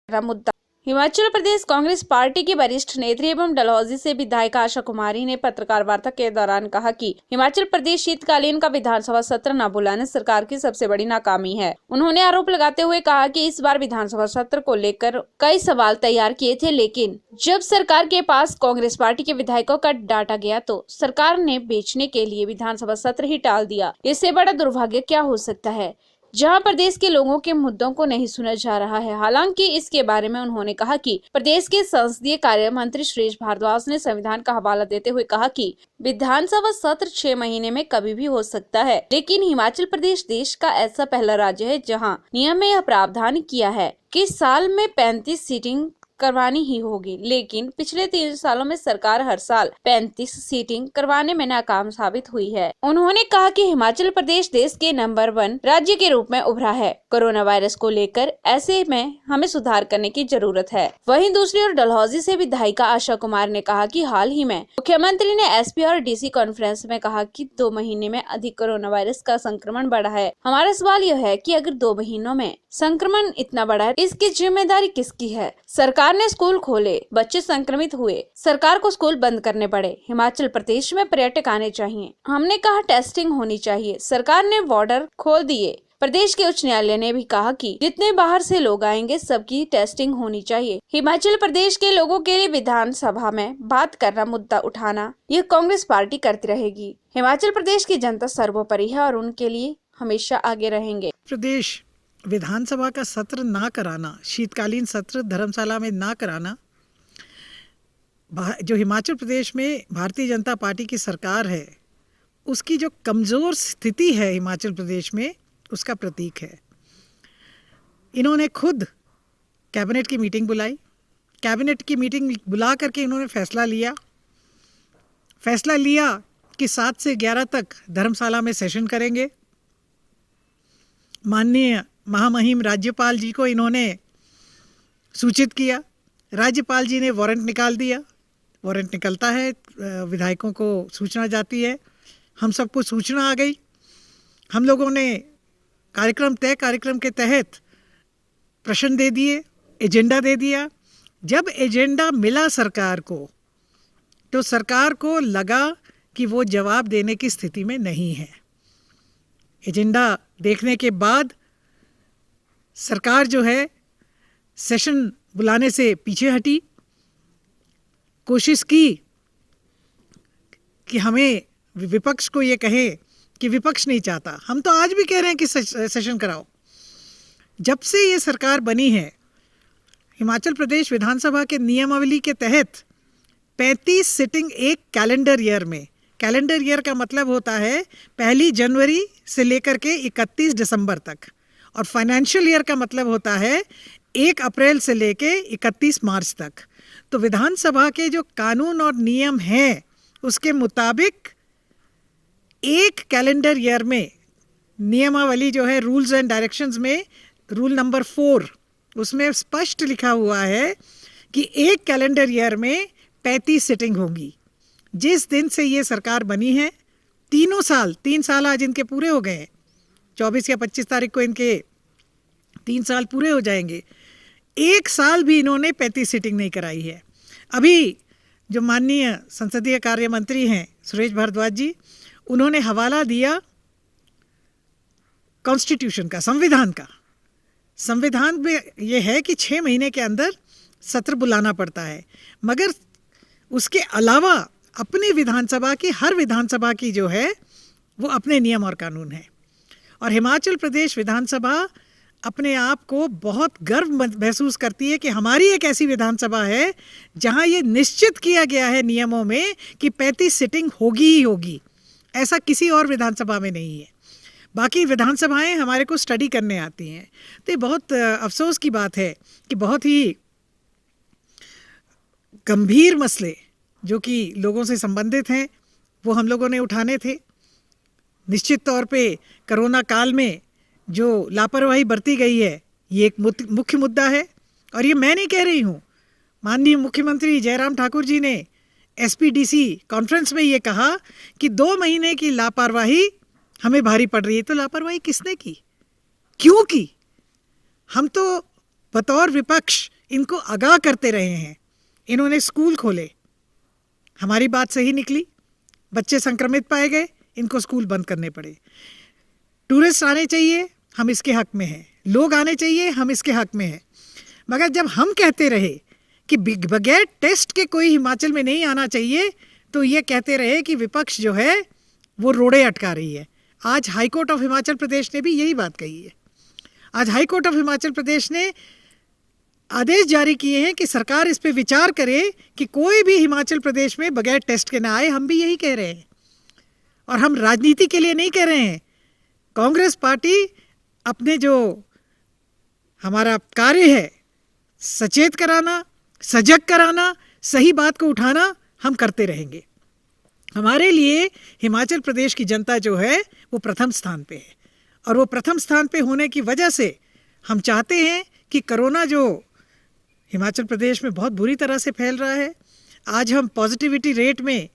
मुद्दा। हिमाचल प्रदेश कांग्रेस पार्टी की वरिष्ठ नेत्री एवं डलहौजी से विधायक आशा कुमारी ने पत्रकार वार्ता के दौरान कहा कि हिमाचल प्रदेश शीतकालीन का विधानसभा सत्र न बुलाने सरकार की सबसे बड़ी नाकामी है। उन्होंने आरोप लगाते हुए कहा कि इस बार विधानसभा सत्र को लेकर कई सवाल तैयार किए थे, लेकिन जब सरकार के पास कांग्रेस पार्टी के विधायकों का डाटा गया तो सरकार ने बेचने के लिए विधानसभा सत्र ही टाल दिया। इससे बड़ा दुर्भाग्य क्या हो सकता है, जहां प्रदेश के लोगों के मुद्दों को नहीं सुना जा रहा है। हालांकि इसके बारे में उन्होंने कहा कि प्रदेश के संसदीय कार्य मंत्री सुरेश भारद्वाज ने संविधान का हवाला देते हुए कहा कि विधानसभा सत्र 6 महीने में कभी भी हो सकता है, लेकिन हिमाचल प्रदेश देश का ऐसा पहला राज्य है जहां नियम में यह प्रावधान किया है कि साल में 35 सीटिंग करवानी ही होगी, लेकिन पिछले 3 सालों में सरकार हर साल 35 सीटिंग करवाने में नाकाम साबित हुई है। उन्होंने कहा कि हिमाचल प्रदेश देश के नंबर 1 राज्य के रूप में उभरा है कोरोना वायरस को लेकर, ऐसे में हमें सुधार करने की जरूरत है। वहीं दूसरी ओर डलहौजी से विधायिका आशा कुमार ने कहा कि हाल ही में मुख्यमंत्री ने एसपी और डीसी कॉन्फ्रेंस में कहा कि 2 महीने में अधिक कोरोना वायरस का संक्रमण बढ़ा है। हमारा सवाल यह है कि अगर 2 महीनों में संक्रमण इतना बड़ा है, इसकी जिम्मेदारी किसकी है? सरकार ने स्कूल खोले, बच्चे संक्रमित हुए, सरकार को स्कूल बंद करने पड़े। हिमाचल प्रदेश में पर्यटक आने चाहिए, हमने कहा टेस्टिंग होनी चाहिए, सरकार ने बॉर्डर खोल दिए। प्रदेश के उच्च न्यायालय ने भी कहा कि जितने बाहर से लोग आएंगे सबकी टेस्टिंग होनी चाहिए। हिमाचल प्रदेश के लोगों के लिए विधानसभा में बात करना, मुद्दा उठाना, यह कांग्रेस पार्टी करती रहेगी। हिमाचल प्रदेश की जनता सर्वोपरि है और उनके लिए हमेशा आगे रहेंगे। प्रदेश विधानसभा का सत्र ना कराना, शीतकालीन सत्र धर्मशाला में ना कराना, जो हिमाचल प्रदेश में भारतीय जनता पार्टी की सरकार है उसकी जो कमज़ोर स्थिति है हिमाचल प्रदेश में, उसका प्रतीक है। इन्होंने खुद कैबिनेट की मीटिंग बुलाई, कैबिनेट की मीटिंग बुला करके इन्होंने फैसला लिया कि 7 से 11 तक धर्मशाला में सेशन करेंगे। माननीय महामहिम राज्यपाल जी को इन्होंने सूचित किया, राज्यपाल जी ने वारंट निकाल दिया। वारंट निकलता है, विधायकों को सूचना जाती है, हम सबको सूचना आ गई। हम लोगों ने कार्यक्रम के तहत प्रश्न दे दिए, एजेंडा दे दिया। जब एजेंडा मिला सरकार को तो सरकार को लगा कि वो जवाब देने की स्थिति में नहीं है। एजेंडा देखने के बाद सरकार जो है सेशन बुलाने से पीछे हटी, कोशिश की कि हमें विपक्ष को ये कहे कि विपक्ष नहीं चाहता। हम तो आज भी कह रहे हैं कि सेशन कराओ। जब से ये सरकार बनी है, हिमाचल प्रदेश विधानसभा के नियमावली के तहत 35 सिटिंग एक कैलेंडर ईयर में, कैलेंडर ईयर का मतलब होता है 1 जनवरी से लेकर के 31 दिसंबर तक, और फाइनेंशियल ईयर का मतलब होता है 1 अप्रैल से लेके 31 मार्च तक। तो विधानसभा के जो कानून और नियम हैं उसके मुताबिक एक कैलेंडर ईयर में नियमावली जो है रूल्स एंड डायरेक्शंस में रूल नंबर 4 उसमें स्पष्ट लिखा हुआ है कि एक कैलेंडर ईयर में 35 सिटिंग होगी। जिस दिन से ये सरकार बनी है, 3 साल आज इनके पूरे हो गए हैं। 24 या 25 तारीख को इनके 3 साल पूरे हो जाएंगे। 1 साल भी इन्होंने 35 सीटिंग नहीं कराई है। अभी जो माननीय संसदीय कार्य मंत्री हैं सुरेश भारद्वाज जी, उन्होंने हवाला दिया कॉन्स्टिट्यूशन का, संविधान का। संविधान में ये है कि 6 महीने के अंदर सत्र बुलाना पड़ता है, मगर उसके अलावा अपनी विधानसभा की, हर विधानसभा की जो है वो अपने नियम और कानून है। और हिमाचल प्रदेश विधानसभा अपने आप को बहुत गर्व महसूस करती है कि हमारी एक ऐसी विधानसभा है जहां ये निश्चित किया गया है नियमों में कि 35 सिटिंग होगी ही होगी। ऐसा किसी और विधानसभा में नहीं है। बाकी विधानसभाएं हमारे को स्टडी करने आती हैं। तो ये बहुत अफसोस की बात है कि बहुत ही गंभीर मसले जो कि लोगों से संबंधित हैं वो हम लोगों ने उठाने थे। निश्चित तौर पे कोरोना काल में जो लापरवाही बरती गई है ये एक मुख्य मुद्दा है। और ये मैं नहीं कह रही हूँ, माननीय मुख्यमंत्री जयराम ठाकुर जी ने एसपीडीसी कॉन्फ्रेंस में ये कहा कि 2 महीने की लापरवाही हमें भारी पड़ रही है। तो लापरवाही किसने की, क्यों की? हम तो बतौर विपक्ष इनको आगाह करते रहे हैं। इन्होंने स्कूल खोले, हमारी बात सही निकली, बच्चे संक्रमित पाए गए, इनको स्कूल बंद करने पड़े। टूरिस्ट आने चाहिए, हम इसके हक में हैं, लोग आने चाहिए, हम इसके हक में हैं। मगर जब हम कहते रहे कि बगैर टेस्ट के कोई हिमाचल में नहीं आना चाहिए, तो ये कहते रहे कि विपक्ष जो है वो रोड़े अटका रही है। आज high court of Himachal Pradesh ने भी यही बात कही है। आज high court of Himachal Pradesh ने आदेश जारी किए हैं कि सरकार इस पे विचार करे कि कोई भी हिमाचल प्रदेश में बगैर टेस्ट के ना आए। हम भी यही कह रहे हैं, और हम राजनीति के लिए नहीं कह रहे हैं। कांग्रेस पार्टी अपने जो हमारा कार्य है, सचेत कराना, सजग कराना, सही बात को उठाना, हम करते रहेंगे। हमारे लिए हिमाचल प्रदेश की जनता जो है वो प्रथम स्थान पे है, और वो प्रथम स्थान पे होने की वजह से हम चाहते हैं कि कोरोना जो हिमाचल प्रदेश में बहुत बुरी तरह से फैल रहा है, आज हम पॉजिटिविटी रेट में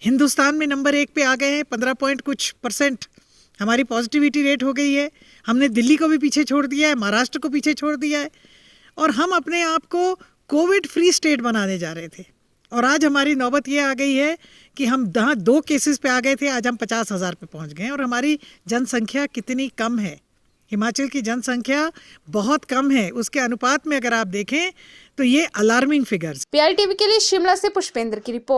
हिंदुस्तान में नंबर 1 पे आ गए हैं। 15 पॉइंट कुछ % हमारी पॉजिटिविटी रेट हो गई है। हमने दिल्ली को भी पीछे छोड़ दिया है, महाराष्ट्र को पीछे छोड़ दिया है, और हम अपने आप को कोविड फ्री स्टेट बनाने जा रहे थे। और आज हमारी नौबत ये आ गई है कि हम 2 केसेस पे आ गए थे, आज हम 50,000 पे पहुंच गए हैं। और हमारी जनसंख्या कितनी कम है, हिमाचल की जनसंख्या बहुत कम है, उसके अनुपात में अगर आप देखें तो ये अलार्मिंग फिगर्स। PIL TV के लिए शिमला से पुष्पेंद्र की रिपोर्ट।